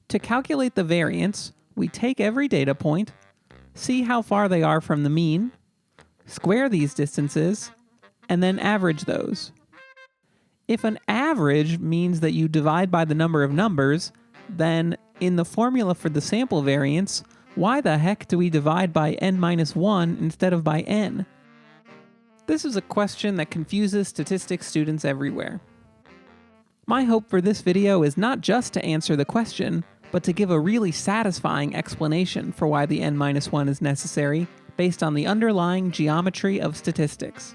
To calculate the variance, we take every data point, see how far they are from the mean, square these distances, and then average those. If an average means that you divide by the number of numbers, then in the formula for the sample variance, why the heck do we divide by n-1 instead of by n? This is a question that confuses statistics students everywhere. My hope for this video is not just to answer the question, but to give a really satisfying explanation for why the n-1 is necessary based on the underlying geometry of statistics.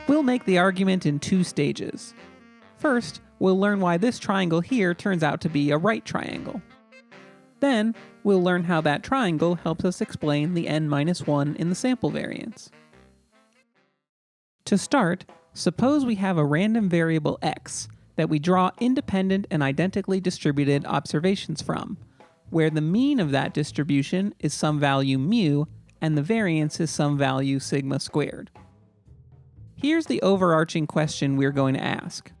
We'll make the argument in two stages. First, we'll learn why this triangle here turns out to be a right triangle. Then, we'll learn how that triangle helps us explain the n-1 in the sample variance. To start, suppose we have a random variable x that we draw independent and identically distributed observations from, where the mean of that distribution is some value mu and the variance is some value sigma squared. Here's the overarching question we're going to ask.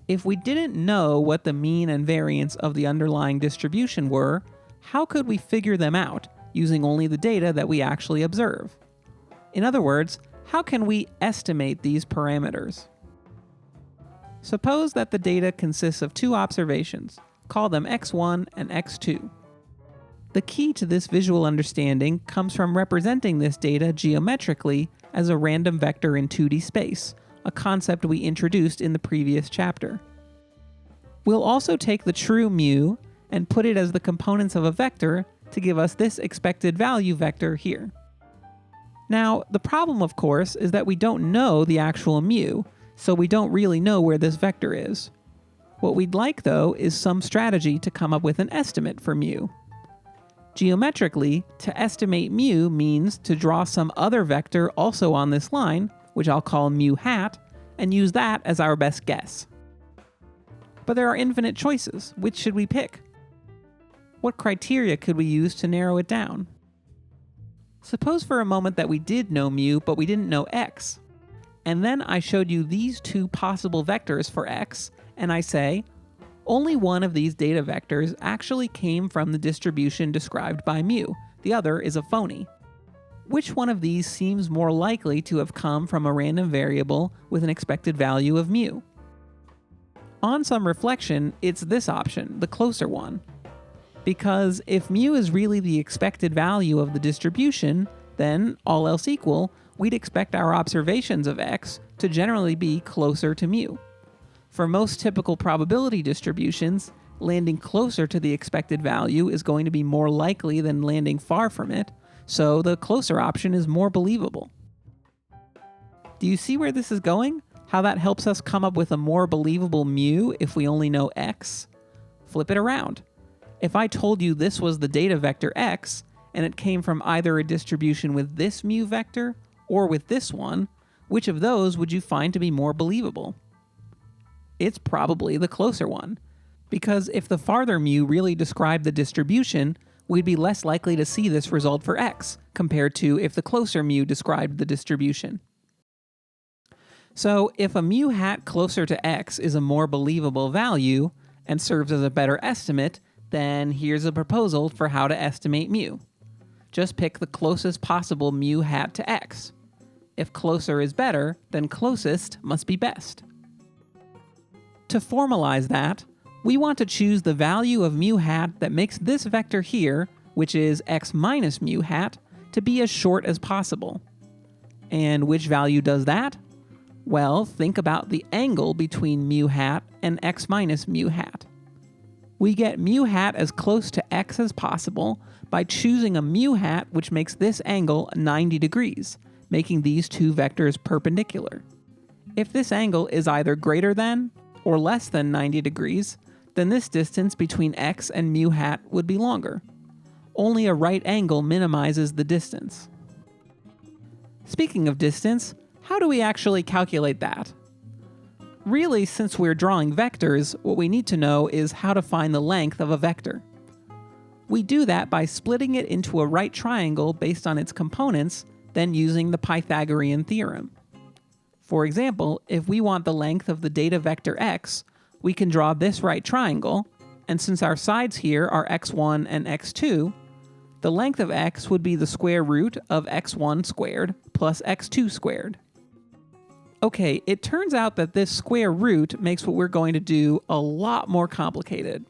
If we didn't know what the mean and variance of the underlying distribution were, how could we figure them out using only the data that we actually observe? In other words, how can we estimate these parameters? Suppose that the data consists of two observations. Call them x1 and x2. The key to this visual understanding comes from representing this data geometrically as a random vector in 2D space, a concept we introduced in the previous chapter. We'll also take the true mu and put it as the components of a vector to give us this expected value vector here. Now, the problem, of course, is that we don't know the actual mu, so we don't really know where this vector is. What we'd like, though, is some strategy to come up with an estimate for mu. Geometrically, to estimate mu means to draw some other vector also on this line, which I'll call mu hat, and use that as our best guess. But there are infinite choices. Which should we pick? What criteria could we use to narrow it down? Suppose for a moment that we did know mu, but we didn't know x. And then I showed you these two possible vectors for x, and I say, only one of these data vectors actually came from the distribution described by mu. The other is a phony. Which one of these seems more likely to have come from a random variable with an expected value of mu? On some reflection, it's this option, the closer one. Because if mu is really the expected value of the distribution, then, all else equal, we'd expect our observations of x to generally be closer to mu. For most typical probability distributions, landing closer to the expected value is going to be more likely than landing far from it, so the closer option is more believable. Do you see where this is going? How that helps us come up with a more believable mu if we only know x? Flip it around. If I told you this was the data vector x, and it came from either a distribution with this mu vector or with this one, which of those would you find to be more believable? It's probably the closer one, because if the farther mu really described the distribution, we'd be less likely to see this result for x, compared to if the closer mu described the distribution. So if a mu hat closer to x is a more believable value, and serves as a better estimate, then here's a proposal for how to estimate mu. Just pick the closest possible mu hat to x. If closer is better, then closest must be best. To formalize that, we want to choose the value of mu hat that makes this vector here, which is x minus mu hat, to be as short as possible. And which value does that? Well, think about the angle between mu hat and x minus mu hat. We get mu hat as close to x as possible by choosing a mu hat which makes this angle 90 degrees, making these two vectors perpendicular. If this angle is either greater than or less than 90 degrees, then this distance between x and mu hat would be longer. Only a right angle minimizes the distance. Speaking of distance, how do we actually calculate that? Really, since we're drawing vectors, what we need to know is how to find the length of a vector. We do that by splitting it into a right triangle based on its components, then using the Pythagorean theorem. For example, if we want the length of the data vector x, we can draw this right triangle, and since our sides here are x1 and x2, the length of x would be the square root of x1 squared plus x2 squared. Okay, it turns out that this square root makes what we're going to do a lot more complicated.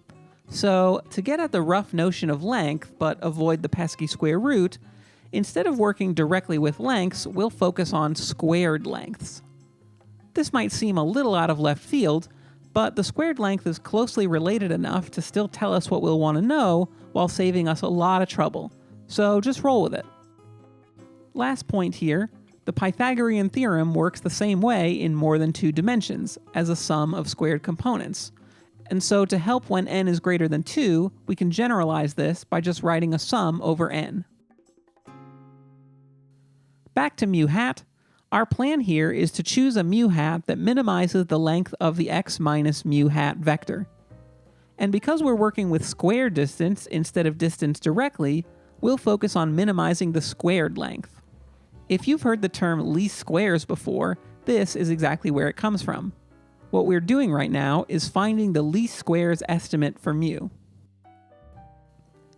So, to get at the rough notion of length, but avoid the pesky square root, instead of working directly with lengths, we'll focus on squared lengths. This might seem a little out of left field, but the squared length is closely related enough to still tell us what we'll want to know while saving us a lot of trouble. So just roll with it. Last point here, the Pythagorean theorem works the same way in more than 2 dimensions, as a sum of squared components. And so to help when n is greater than 2, we can generalize this by just writing a sum over n. Back to mu hat. Our plan here is to choose a mu hat that minimizes the length of the x minus mu hat vector. And because we're working with square distance instead of distance directly, we'll focus on minimizing the squared length. If you've heard the term least squares before, this is exactly where it comes from. What we're doing right now is finding the least squares estimate for mu.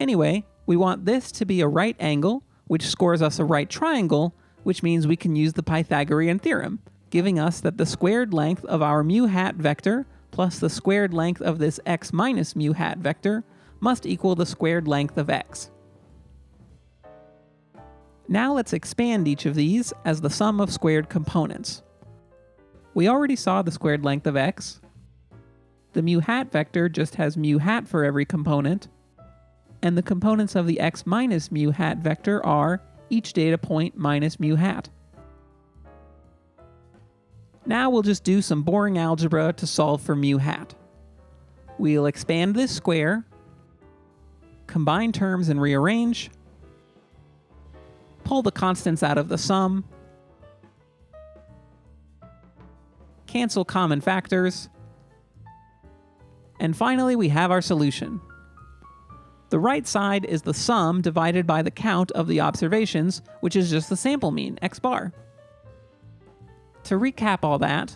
Anyway, we want this to be a right angle, which scores us a right triangle, which means we can use the Pythagorean theorem, giving us that the squared length of our mu hat vector plus the squared length of this x minus mu hat vector must equal the squared length of x. Now let's expand each of these as the sum of squared components. We already saw the squared length of x. The mu hat vector just has mu hat for every component, and the components of the x minus mu hat vector are each data point minus mu hat. Now we'll just do some boring algebra to solve for mu hat. We'll expand this square, combine terms and rearrange, pull the constants out of the sum, cancel common factors, and finally we have our solution. The right side is the sum divided by the count of the observations, which is just the sample mean, x bar. To recap all that,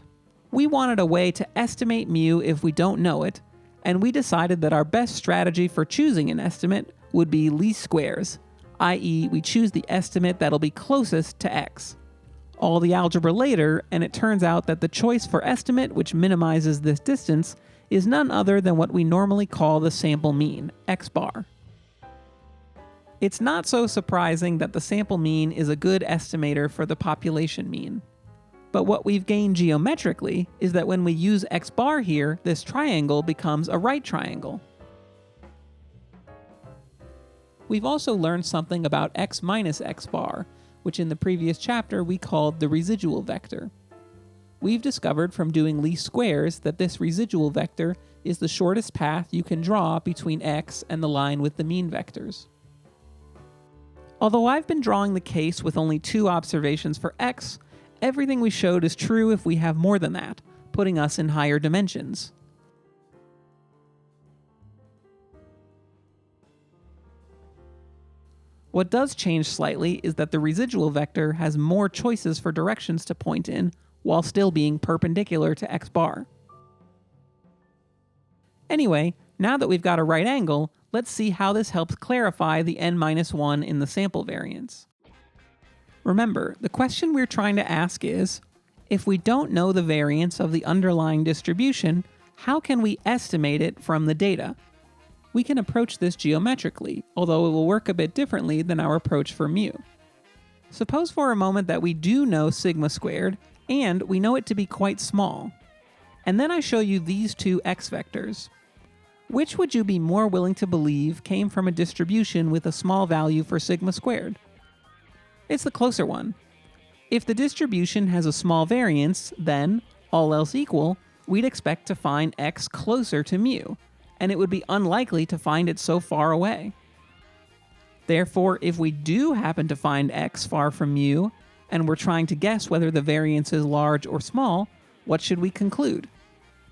we wanted a way to estimate mu if we don't know it, and we decided that our best strategy for choosing an estimate would be least squares, i.e. we choose the estimate that'll be closest to x. All the algebra later, and it turns out that the choice for estimate which minimizes this distance is none other than what we normally call the sample mean, x bar. It's not so surprising that the sample mean is a good estimator for the population mean. But what we've gained geometrically is that when we use x bar here, this triangle becomes a right triangle. We've also learned something about x minus x bar, which in the previous chapter we called the residual vector. We've discovered from doing least squares that this residual vector is the shortest path you can draw between x and the line with the mean vectors. Although I've been drawing the case with only 2 observations for x, everything we showed is true if we have more than that, putting us in higher dimensions. What does change slightly is that the residual vector has more choices for directions to point in, while still being perpendicular to x bar. Anyway, now that we've got a right angle, let's see how this helps clarify the n-1 in the sample variance. Remember, the question we're trying to ask is, if we don't know the variance of the underlying distribution, how can we estimate it from the data? We can approach this geometrically, although it will work a bit differently than our approach for mu. Suppose for a moment that we do know sigma squared, and we know it to be quite small. And then I show you these 2 x vectors. Which would you be more willing to believe came from a distribution with a small value for sigma squared? It's the closer one. If the distribution has a small variance, then, all else equal, we'd expect to find x closer to mu, and it would be unlikely to find it so far away. Therefore, if we do happen to find x far from mu, and we're trying to guess whether the variance is large or small, what should we conclude?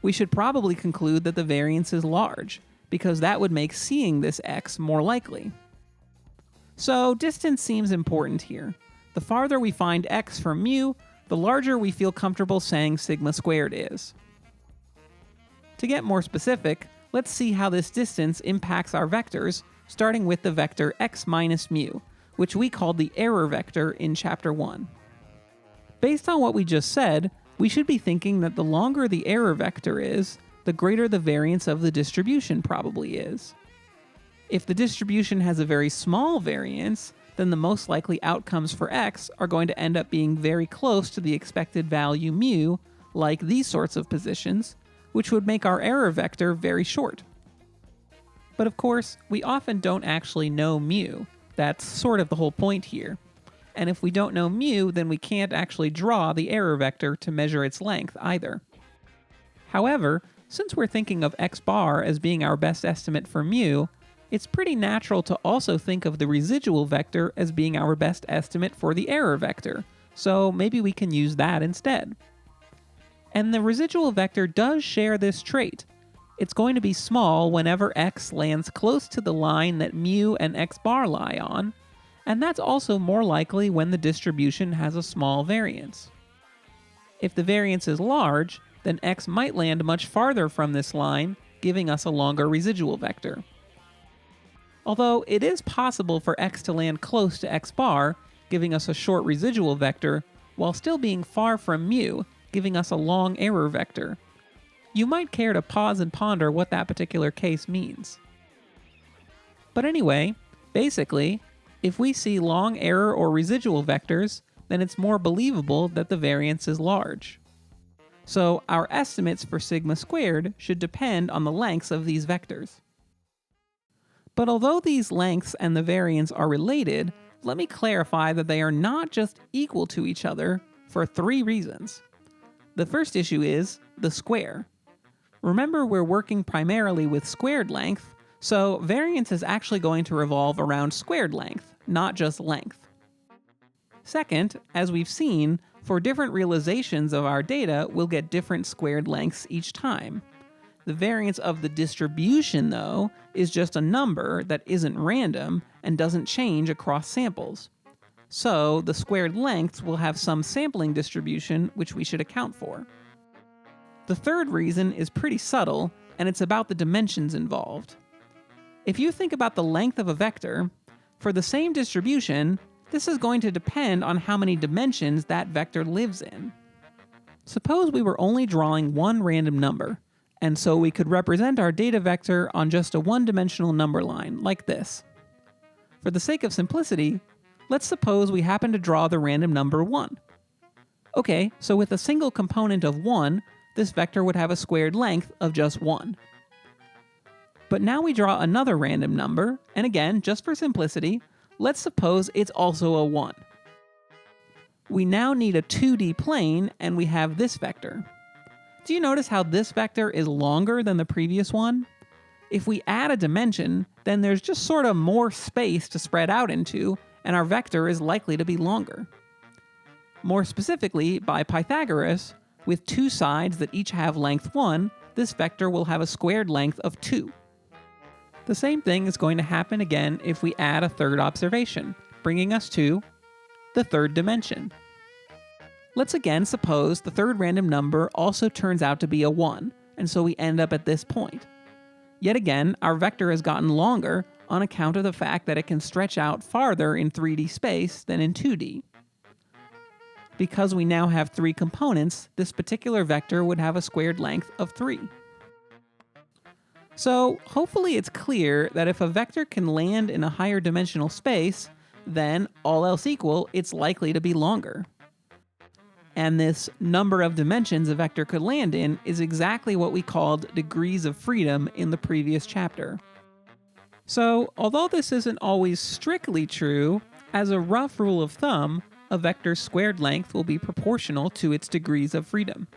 We should probably conclude that the variance is large, because that would make seeing this x more likely. So distance seems important here. The farther we find x from mu, the larger we feel comfortable saying sigma squared is. To get more specific, let's see how this distance impacts our vectors, starting with the vector x minus mu, which we called the error vector in Chapter 1. Based on what we just said, we should be thinking that the longer the error vector is, the greater the variance of the distribution probably is. If the distribution has a very small variance, then the most likely outcomes for x are going to end up being very close to the expected value mu, like these sorts of positions, which would make our error vector very short. But of course, we often don't actually know mu. That's sort of the whole point here. And if we don't know mu, then we can't actually draw the error vector to measure its length either. However, since we're thinking of x bar as being our best estimate for mu, it's pretty natural to also think of the residual vector as being our best estimate for the error vector, so maybe we can use that instead. And the residual vector does share this trait. It's going to be small whenever x lands close to the line that mu and x bar lie on, and that's also more likely when the distribution has a small variance. If the variance is large, then x might land much farther from this line, giving us a longer residual vector. Although it is possible for x to land close to x bar, giving us a short residual vector, while still being far from mu, giving us a long error vector. You might care to pause and ponder what that particular case means. But anyway, basically, if we see long error or residual vectors, then it's more believable that the variance is large. So our estimates for sigma squared should depend on the lengths of these vectors. But although these lengths and the variance are related, let me clarify that they are not just equal to each other for 3 reasons. The first issue is the square. Remember, we're working primarily with squared length, so variance is actually going to revolve around squared length, not just length. Second, as we've seen, for different realizations of our data, we'll get different squared lengths each time. The variance of the distribution, though, is just a number that isn't random and doesn't change across samples. So the squared lengths will have some sampling distribution which we should account for. The third reason is pretty subtle, and it's about the dimensions involved. If you think about the length of a vector, for the same distribution, this is going to depend on how many dimensions that vector lives in. Suppose we were only drawing one random number, and so we could represent our data vector on just a one-dimensional number line, like this. For the sake of simplicity, let's suppose we happen to draw the random number 1. Okay, so with a single component of 1, this vector would have a squared length of just 1. But now we draw another random number, and again, just for simplicity, let's suppose it's also a 1. We now need a 2D plane, and we have this vector. Do you notice how this vector is longer than the previous one? If we add a dimension, then there's just sort of more space to spread out into, and our vector is likely to be longer. More specifically, by Pythagoras, with 2 sides that each have length 1, this vector will have a squared length of 2. The same thing is going to happen again if we add a third observation, bringing us to the third dimension. Let's again suppose the third random number also turns out to be a 1, and so we end up at this point. Yet again, our vector has gotten longer on account of the fact that it can stretch out farther in 3D space than in 2D. Because we now have 3 components, this particular vector would have a squared length of 3. So hopefully it's clear that if a vector can land in a higher dimensional space, then, all else equal, it's likely to be longer. And this number of dimensions a vector could land in is exactly what we called degrees of freedom in the previous chapter. So, although this isn't always strictly true, as a rough rule of thumb, a vector's squared length will be proportional to its degrees of freedom.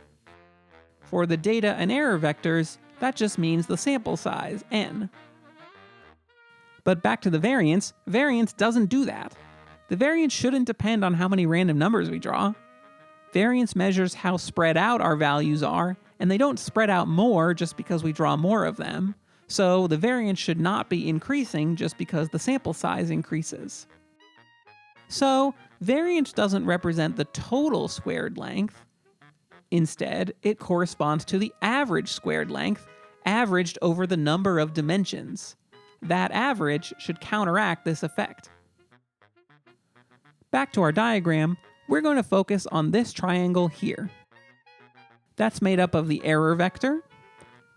For the data and error vectors, that just means the sample size, n. But back to the variance, variance doesn't do that. The variance shouldn't depend on how many random numbers we draw. Variance measures how spread out our values are, and they don't spread out more just because we draw more of them, so the variance should not be increasing just because the sample size increases. So, variance doesn't represent the total squared length. Instead, it corresponds to the average squared length, averaged over the number of dimensions. That average should counteract this effect. Back to our diagram, we're going to focus on this triangle here. That's made up of the error vector,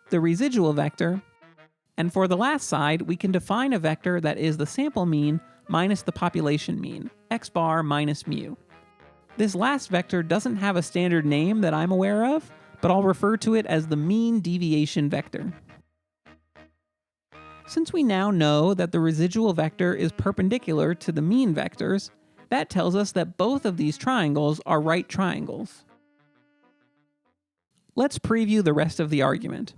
the residual vector, and for the last side, we can define a vector that is the sample mean minus the population mean, x bar minus mu. This last vector doesn't have a standard name that I'm aware of, but I'll refer to it as the mean deviation vector. Since we now know that the residual vector is perpendicular to the mean vectors, that tells us that both of these triangles are right triangles. Let's preview the rest of the argument.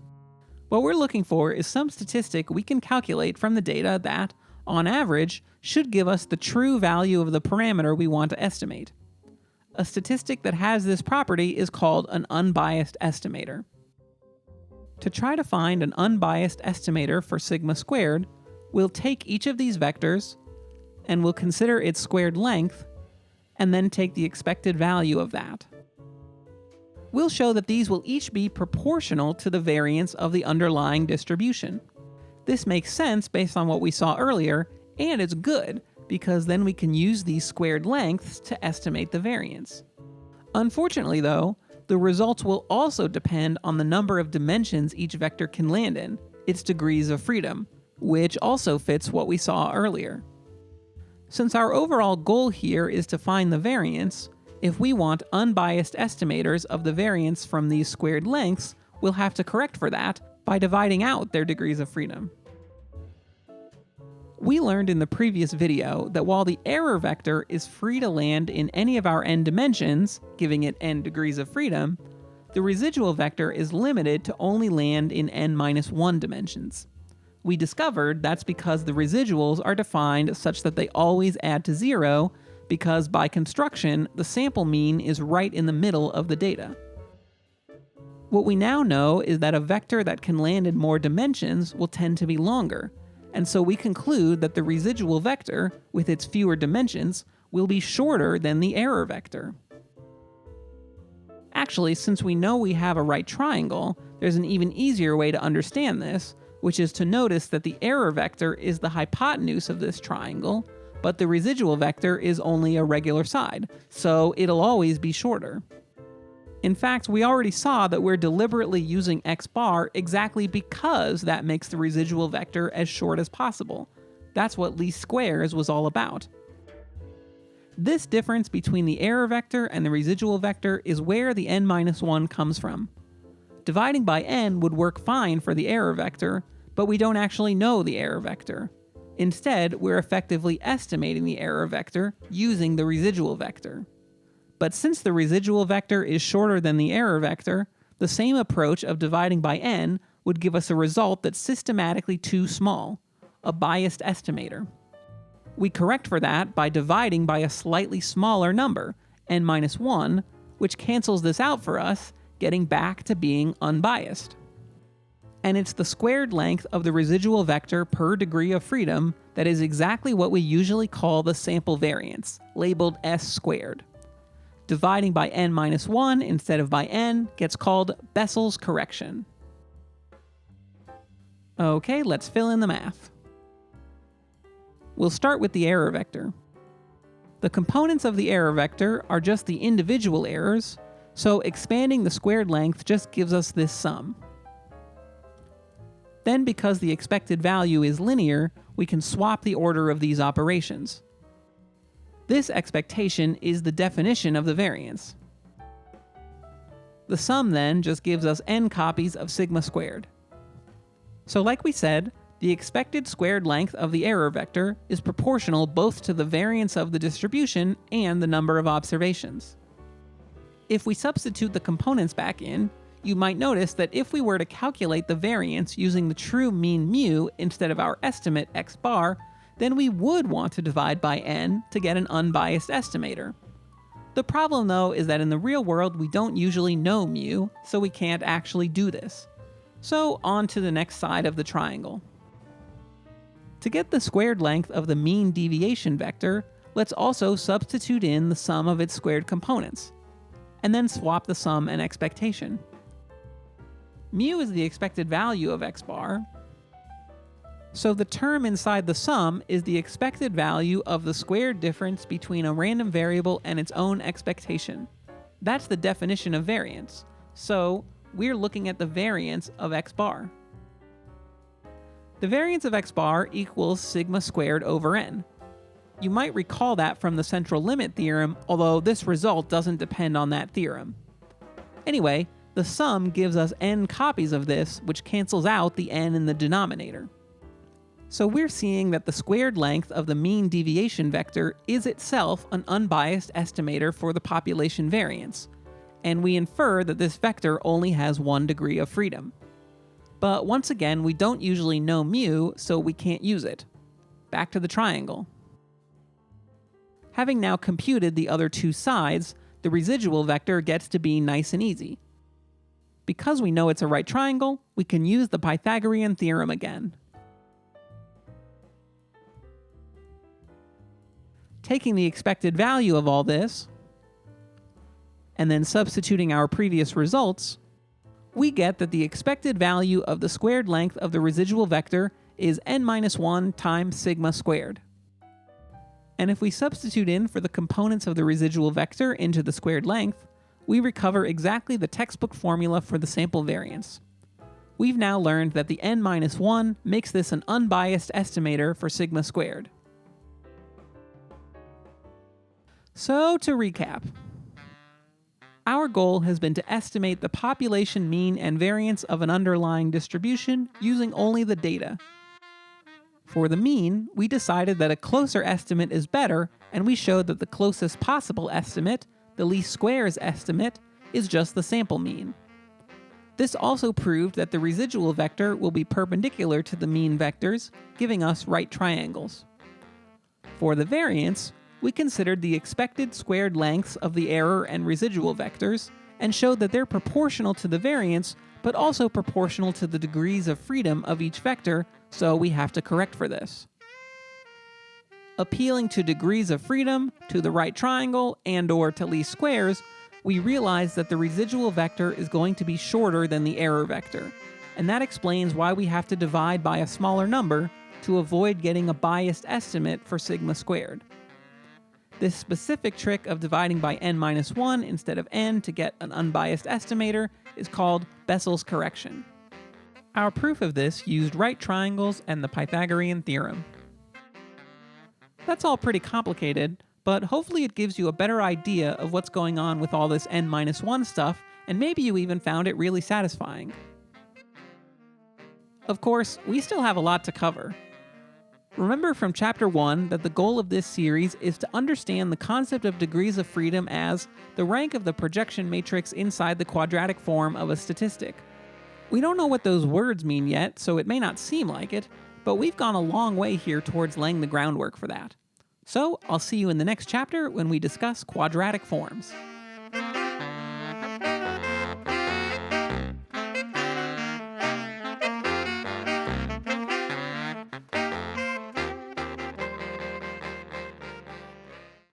What we're looking for is some statistic we can calculate from the data that, on average, should give us the true value of the parameter we want to estimate. A statistic that has this property is called an unbiased estimator. To try to find an unbiased estimator for sigma squared, we'll take each of these vectors, and we'll consider its squared length, and then take the expected value of that. We'll show that these will each be proportional to the variance of the underlying distribution. This makes sense based on what we saw earlier, and it's good, because then we can use these squared lengths to estimate the variance. Unfortunately though, the results will also depend on the number of dimensions each vector can land in, its degrees of freedom, which also fits what we saw earlier. Since our overall goal here is to find the variance, if we want unbiased estimators of the variance from these squared lengths, we'll have to correct for that by dividing out their degrees of freedom. We learned in the previous video that while the error vector is free to land in any of our n dimensions, giving it n degrees of freedom, the residual vector is limited to only land in n-1 dimensions. We discovered that's because the residuals are defined such that they always add to 0, because by construction, the sample mean is right in the middle of the data. What we now know is that a vector that can land in more dimensions will tend to be longer, and so we conclude that the residual vector, with its fewer dimensions, will be shorter than the error vector. Actually, since we know we have a right triangle, there's an even easier way to understand this, which is to notice that the error vector is the hypotenuse of this triangle, but the residual vector is only a regular side, so it'll always be shorter. In fact, we already saw that we're deliberately using x bar exactly because that makes the residual vector as short as possible. That's what least squares was all about. This difference between the error vector and the residual vector is where the n-1 comes from. Dividing by n would work fine for the error vector, but we don't actually know the error vector. Instead, we're effectively estimating the error vector using the residual vector. But since the residual vector is shorter than the error vector, the same approach of dividing by n would give us a result that's systematically too small, a biased estimator. We correct for that by dividing by a slightly smaller number, n-1, which cancels this out for us, getting back to being unbiased. And it's the squared length of the residual vector per degree of freedom that is exactly what we usually call the sample variance, labeled s squared. Dividing by n-1 instead of by n gets called Bessel's correction. Okay, let's fill in the math. We'll start with the error vector. The components of the error vector are just the individual errors, so expanding the squared length just gives us this sum. Then, because the expected value is linear, we can swap the order of these operations. This expectation is the definition of the variance. The sum then just gives us n copies of sigma squared. So like we said, the expected squared length of the error vector is proportional both to the variance of the distribution and the number of observations. If we substitute the components back in, you might notice that if we were to calculate the variance using the true mean mu instead of our estimate x bar, then we would want to divide by n to get an unbiased estimator. The problem though is that in the real world we don't usually know mu, so we can't actually do this. So on to the next side of the triangle. To get the squared length of the mean deviation vector, let's also substitute in the sum of its squared components, and then swap the sum and expectation. Mu is the expected value of x bar, so the term inside the sum is the expected value of the squared difference between a random variable and its own expectation. That's the definition of variance, so we're looking at the variance of x bar. The variance of x bar equals sigma squared over n. You might recall that from the central limit theorem, although this result doesn't depend on that theorem. Anyway, the sum gives us n copies of this, which cancels out the n in the denominator. So we're seeing that the squared length of the mean deviation vector is itself an unbiased estimator for the population variance, and we infer that this vector only has one degree of freedom. But once again, we don't usually know mu, so we can't use it. Back to the triangle. Having now computed the other two sides, the residual vector gets to be nice and easy. Because we know it's a right triangle, we can use the Pythagorean theorem again. Taking the expected value of all this, and then substituting our previous results, we get that the expected value of the squared length of the residual vector is n-1 times sigma squared. And if we substitute in for the components of the residual vector into the squared length, we recover exactly the textbook formula for the sample variance. We've now learned that the n-1 makes this an unbiased estimator for sigma squared. So to recap, our goal has been to estimate the population mean and variance of an underlying distribution using only the data. For the mean, we decided that a closer estimate is better, and we showed that the closest possible estimate, the least squares estimate, is just the sample mean. This also proved that the residual vector will be perpendicular to the mean vectors, giving us right triangles. For the variance, we considered the expected squared lengths of the error and residual vectors, and showed that they're proportional to the variance, but also proportional to the degrees of freedom of each vector, so we have to correct for this. Appealing to degrees of freedom, to the right triangle, and/or to least squares, we realize that the residual vector is going to be shorter than the error vector, and that explains why we have to divide by a smaller number to avoid getting a biased estimate for sigma squared. This specific trick of dividing by n-1 instead of n to get an unbiased estimator is called Bessel's correction. Our proof of this used right triangles and the Pythagorean theorem. That's all pretty complicated, but hopefully it gives you a better idea of what's going on with all this n-1 stuff, and maybe you even found it really satisfying. Of course, we still have a lot to cover. Remember from Chapter 1 that the goal of this series is to understand the concept of degrees of freedom as the rank of the projection matrix inside the quadratic form of a statistic. We don't know what those words mean yet, so it may not seem like it, but we've gone a long way here towards laying the groundwork for that. So I'll see you in the next chapter when we discuss quadratic forms.